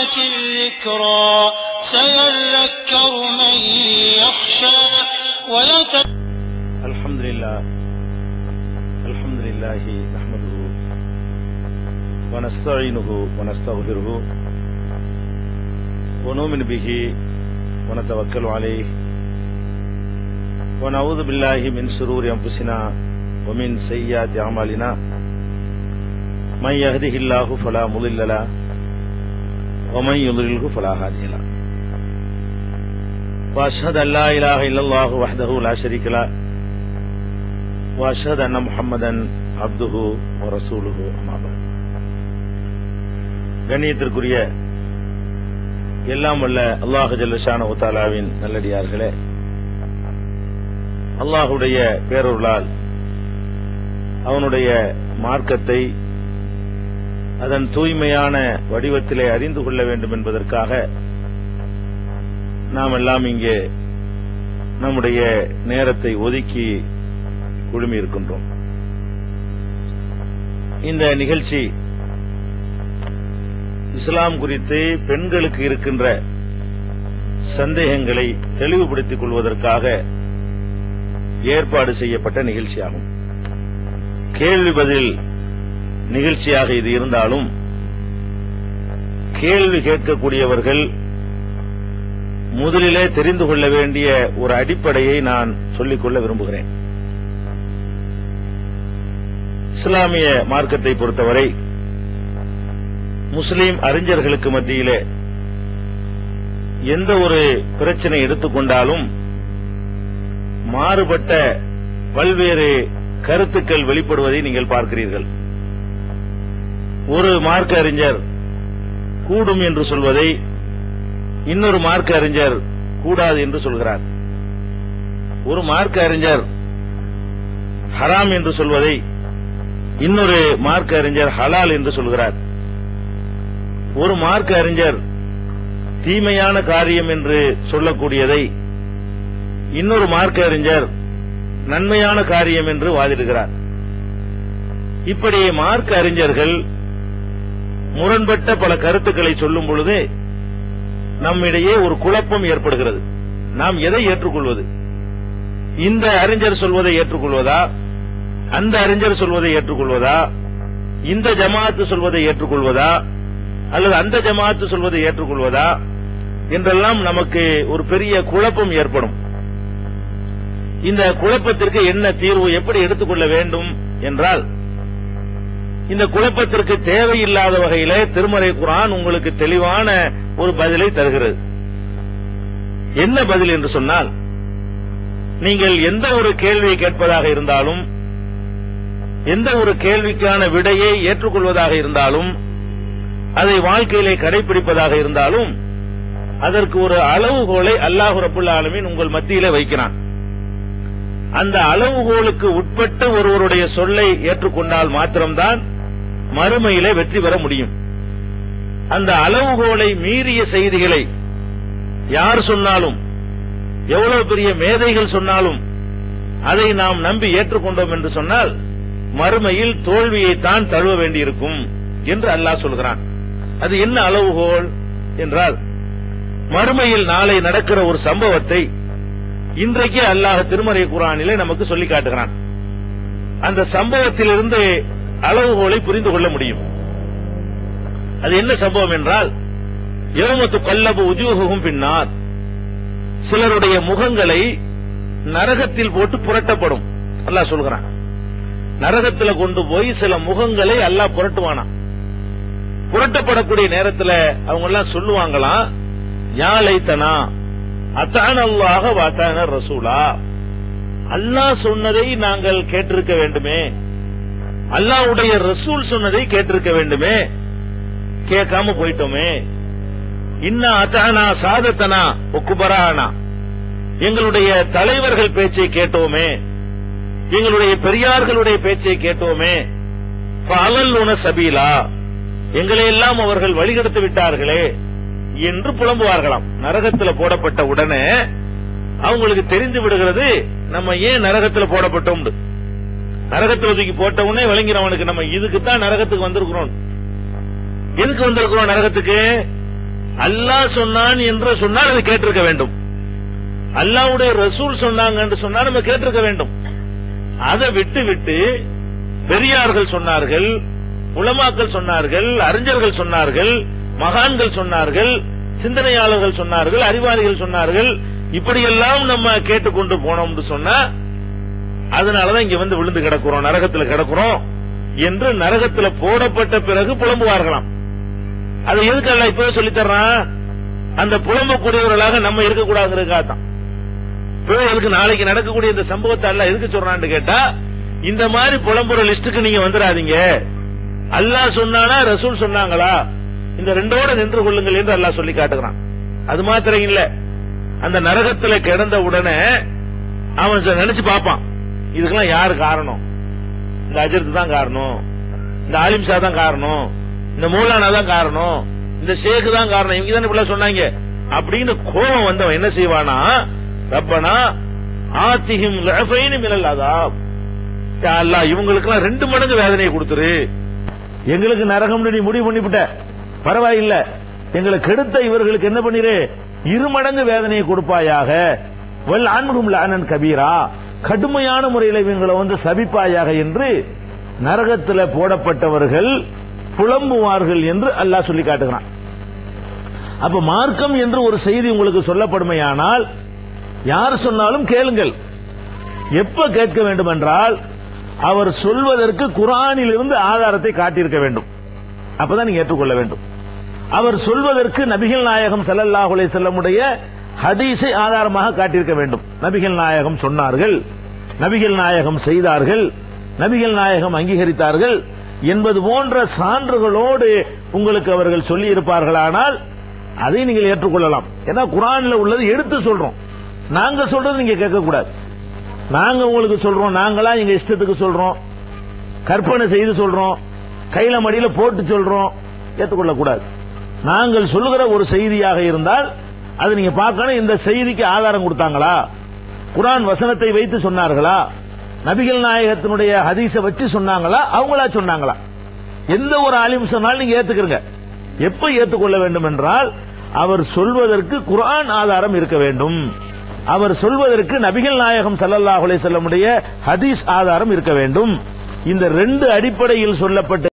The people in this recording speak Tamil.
نفعت الذكرى سيذكر من يخشى الحمد لله نحمده ونستعينه ونستغفره ونؤمن به ونتوكل عليه ونعوذ بالله من شرور أنفسنا ومن سيئات أعمالنا من يهده الله فلا مضل له ومن يضلله فلا هادي له وأشهد أن لا إله إلا الله وحده لا شريك له وأشهد أن محمدا عبده ورسوله أما بعد. கண்ணியத்திற்குரிய எல்லாம் வல்ல அல்லாஹ் ஜல்ல ஷானஹு தஆலாவின் நல்லடியார்களே, அல்லாஹுடைய பேரருளால் அவனுடைய மார்க்கத்தை அதன் தூய்மையான வடிவத்திலே அறிந்து கொள்ள வேண்டும் என்பதற்காக நாம் எல்லாம் இங்கே நம்முடைய நேரத்தை ஒதுக்கி குழுமி இருக்கின்றோம். இந்த நிகழ்ச்சி இஸ்லாம் குறித்து பெண்களுக்கு இருக்கின்ற சந்தேகங்களை தெளிவுபடுத்திக் கொள்வதற்காக ஏற்பாடு செய்யப்பட்ட நிகழ்ச்சியாகும். கேள்வி பதில் நிகழ்ச்சியாக இது இருந்தாலும் கேள்வி கேட்கக்கூடியவர்கள் முதலிலே தெரிந்து கொள்ள வேண்டிய ஒரு அடிப்படையை நான் சொல்லிக்கொள்ள விரும்புகிறேன். இஸ்லாமிய மார்க்கத்தை பொறுத்தவரை முஸ்லிம் அறிஞர்களுக்கு மத்தியிலே எந்த ஒரு பிரச்சனை எடுத்துக்கொண்டாலும் மாறுபட்ட பல்வேறு கருத்துக்கள் வெளிப்படுவதை நீங்கள் பார்க்கிறீர்கள். ஒரு மார்க்க அறிஞர் கூடும் என்று சொல்வதை இன்னொரு மார்க்க அறிஞர் கூடாது என்று சொல்கிறார். ஒரு மார்க்க அறிஞர் ஹராம் என்று சொல்வதை இன்னொரு மார்க்க அறிஞர் ஹலால் என்று சொல்கிறார். ஒரு மார்க்க அறிஞர் தீமையான காரியம் என்று சொல்லக்கூடியதை இன்னொரு மார்க்க அறிஞர் நன்மையான காரியம் என்று வாதிடுகிறார். இப்படி மார்க்க அறிஞர்கள் முரண்பட்ட பல கருத்துக்களை சொல்லும் பொழுது நம்மிடையே ஒரு குழப்பம் ஏற்படுகிறது. நாம் எதை ஏற்றுக்கொள்வது? இந்த அறிஞர் சொல்வதை ஏற்றுக்கொள்வதா, அந்த அறிஞர் சொல்வதை ஏற்றுக்கொள்வதா, இந்த ஜமாஅத்து சொல்வதை ஏற்றுக்கொள்வதா, அல்லது அந்த ஜமாஅத்து சொல்வதை ஏற்றுக்கொள்வதா என்றெல்லாம் நமக்கு ஒரு பெரிய குழப்பம் ஏற்படும். இந்த குழப்பத்திற்கு என்ன தீர்வு, எப்படி எடுத்துக்கொள்ள வேண்டும் என்றால், இந்த குழப்பத்திற்கு தேவையில்லாத வகையிலே திருமறை குர்ஆன் உங்களுக்கு தெளிவான ஒரு பதிலை தருகிறது. என்ன பதில் என்று சொன்னால், நீங்கள் எந்த ஒரு கேள்வியை கேட்பதாக இருந்தாலும், எந்த ஒரு கேள்விக்கான விடையை ஏற்றுக்கொள்வதாக இருந்தாலும், அதை வாழ்க்கையிலே கடைபிடிப்பதாக இருந்தாலும், அதற்கு ஒரு அளவுகோலை அல்லாஹ் ரப்புல் ஆலமீன் உங்கள் மத்தியிலே வைக்கிறான். அந்த அளவுகோலுக்கு உட்பட்ட ஒருவருடைய சொல்லை ஏற்றுக்கொண்டால் மாத்திரம்தான் மறுமையிலே வெற்றி பெற முடியும். அந்த அளவுகோலை மீறிய செய்திகளை யார் சொன்னாலும், எவ்வளவு பெரிய மேதைகள் சொன்னாலும் அதை நாம் நம்பி ஏற்றுக்கொண்டோம் என்று சொன்னால் மறுமையில் தோல்வியைத்தான் தழுவ வேண்டியிருக்கும் என்று அல்லாஹ் சொல்கிறான். அது என்ன அளவுகோல் என்றால், மறுமையில் நாளை நடக்கிற ஒரு சம்பவத்தை இன்றைக்கே அல்லாஹ் திருமறை குர்ஆனிலே நமக்கு சொல்லி காட்டுகிறான். அந்த சம்பவத்திலிருந்து அளவுகோலை புரிந்து கொள்ள முடியும். அது என்ன சம்பவம் என்றால், யௌம துகல்லபு உஜூஹுஹும் பின்னார், சிலருடைய முகங்களை நரகத்தில் போட்டு புரட்டப்படும் அல்லாஹ் சொல்கிறான். நரகத்தில் கொண்டு போய் சில முகங்களை அல்லாஹ் புரட்டுவானா. புரட்டப்படக்கூடிய நேரத்தில் அவங்க எல்லாம் சொல்லுவாங்களாம், யா லைத்தனா அத்தான அல்லாஹ வஅத்தான ரசூலா, அல்லாஹ் சொன்னதை நாங்கள் கேட்டிருக்க வேண்டுமே, அல்லாஹ்வுடைய ரசூல் சொன்னதை கேட்டிருக்க வேண்டுமே, கேட்காம போயிட்டோமே. இன்னா அத்தானா சாதத்தனா ஒக்குபரானா, எங்களுடைய தலைவர்கள் பேச்சை கேட்டோமே, எங்களுடைய பெரியார்களுடைய பேச்சை கேட்டோமே, ஃபஅலல்லுன சபீலா, எங்களை எல்லாம் அவர்கள் வழிகெடுத்து விட்டார்களே என்று புலம்புவார்களாம். நரகத்தில் போடப்பட்ட உடனே அவங்களுக்கு தெரிந்து விடுகிறது, நம்ம ஏன் நரகத்தில் போடப்பட்டோம். நரகத்தில் ஒதுக்கி போட்ட உடனே விளங்கிறவனுக்கு நம்ம இதுக்குத்தான் நரகத்துக்கு வந்திருக்கிறோம். எதுக்கு வந்திருக்கிறோம் நரகத்துக்கு? அல்லாஹ் சொன்னான் என்று சொன்னால் அதை கேட்டிருக்க வேண்டும். அல்லாஹ்வுடைய ரசூல் சொன்னாங்க என்று சொன்னால் நம்ம கேட்டிருக்க வேண்டும். அதை விட்டு விட்டு பெரியார்கள் சொன்னார்கள், உலமாக்கள் சொன்னார்கள், அறிஞர்கள் சொன்னார்கள், மகான்கள் சொன்னார்கள், சிந்தனையாளர்கள் சொன்னார்கள், அறிவாளிகள் சொன்னார்கள், இப்படியெல்லாம் நம்ம கேட்டுக்கொண்டு போனோம்னு சொன்னா அதனாலதான் இங்க வந்து விழுந்து கிடக்கிறோம், நரகத்துல கிடக்கிறோம் என்று நரகத்துல போடப்பட்ட பிறகு புலம்புவார்களாம். அதை எதுக்கு அல்லாஹ் இப்பவே சொல்லி தர்றான்? அந்த புலம்பக்கூடியவர்களாக நம்ம இருக்கக்கூடாதுங்கிறதுக்காகத்தான். எதுக்கு நாளைக்கு நடக்கக்கூடிய இந்த சம்பவத்தை அல்லாஹ் எதுக்கு சொல்றான்னு கேட்டா, இந்த மாதிரி புலம்புற லிஸ்டுக்கு நீங்க வந்துடாதீங்க. அல்லாஹ் சொன்னானா ரசூல் சொன்னாங்களா, இந்த ரெண்டோட நின்று கொள்ளுங்கள் என்று அல்லாஹ் சொல்லி காட்டுகிறான். அது மாத்திரம் இல்ல, அந்த நரகத்துல கிடந்த உடனே அவன் நினைச்சு பார்ப்பான், இதுக்கெல்லாம் யாரு காரணம்? இந்த அஜர்த்து தான் காரணம், இந்த ஆலிம்ஷா தான் காரணம், இந்த மௌலானா தான் காரணம், இந்த ஷேக் தான் காரணம், இவங்க தான் இப்படி சொன்னாங்க அப்படின்னு கோபம் வந்தவன் என்ன செய்வானா, ரப்பனா ஆத்திஹிம் லஃபைன் மினல் அஸாப், யா அல்லாஹ் இவங்களுக்கெல்லாம் 2 மடங்கு வேதனையை கொடுத்துரு. எங்களுக்கு நரகம்னு நீ முடிவு பண்ணிவிட்ட, பரவாயில்ல, எங்களை கெடுத்த இவர்களுக்கு என்ன பண்ணிரு, 2 மடங்கு வேதனையை கொடுப்பாயாக. வல் அன்ஹும் லஅனன் கபீரா, கடுமையான முறையில் இவங்களை வந்து சபிப்பாயாக என்று நரகத்தில் போடப்பட்டவர்கள் புலம்புவார்கள் என்று அல்லாஹ் சொல்லி காட்டுகிறான். அப்ப மார்க்கம் என்று ஒரு செய்தி உங்களுக்கு சொல்லப்படுமையானால் யார் சொன்னாலும் கேளுங்கள். எப்ப கேட்க வேண்டும் என்றால் அவர் சொல்வதற்கு குர்ஆனில் இருந்து ஆதாரத்தை காட்டியிருக்க வேண்டும், அப்பதான் நீங்க ஏற்றுக்கொள்ள வேண்டும். அவர் சொல்வதற்கு நபிகள் நாயகம் ஸல்லல்லாஹு அலைஹி வஸல்லமுடைய ஹதீஸை ஆதாரமாக காட்டியிருக்க வேண்டும். நபிகள் நாயகம் சொன்னார்கள், நபிகள் நாயகம் செய்தார்கள், நபிகள் நாயகம் அங்கீகரித்தார்கள் என்பது போன்ற சான்றுகளோடு உங்களுக்கு அவர்கள் சொல்லி இருப்பார்களானால் அதை நீங்கள் ஏற்றுக்கொள்ளலாம். ஏன்னா குர்ஆனில் உள்ளது எடுத்து சொல்றோம், நாங்க சொல்றது நீங்க கேட்க கூடாது. நாங்க உங்களுக்கு சொல்றோம், நாங்களா எங்க இஷ்டத்துக்கு சொல்றோம், கற்பனை செய்து சொல்றோம், கையில மடியில போட்டு சொல்றோம், ஏற்றுக்கொள்ள கூடாது. நாங்கள் சொல்லுகிற ஒரு செய்தியாக இருந்தால் அது நீங்க பார்க்கணும், இந்த செய்திக்கு ஆதாரம் கொடுத்தாங்களா, குர்ஆன் வசனத்தை வைத்து சொன்னார்களா, நபிகள் நாயகத்தினுடைய ஹதீஸை வச்சு சொன்னாங்களா, அவங்களா சொன்னாங்களா. எந்த ஒரு ஆலிம் சொன்னாலும் நீங்க ஏத்துக்கிறங்க. எப்ப ஏற்றுக்கொள்ள வேண்டும் என்றால் அவர் சொல்வதற்கு குர்ஆன் ஆதாரம் இருக்க வேண்டும், அவர் சொல்வதற்கு நபிகள் நாயகம் ஸல்லல்லாஹு அலைஹி வஸல்லமுடைய ஹதீஸ் ஆதாரம் இருக்க வேண்டும். இந்த 2 அடிப்படையில் சொல்லப்பட்ட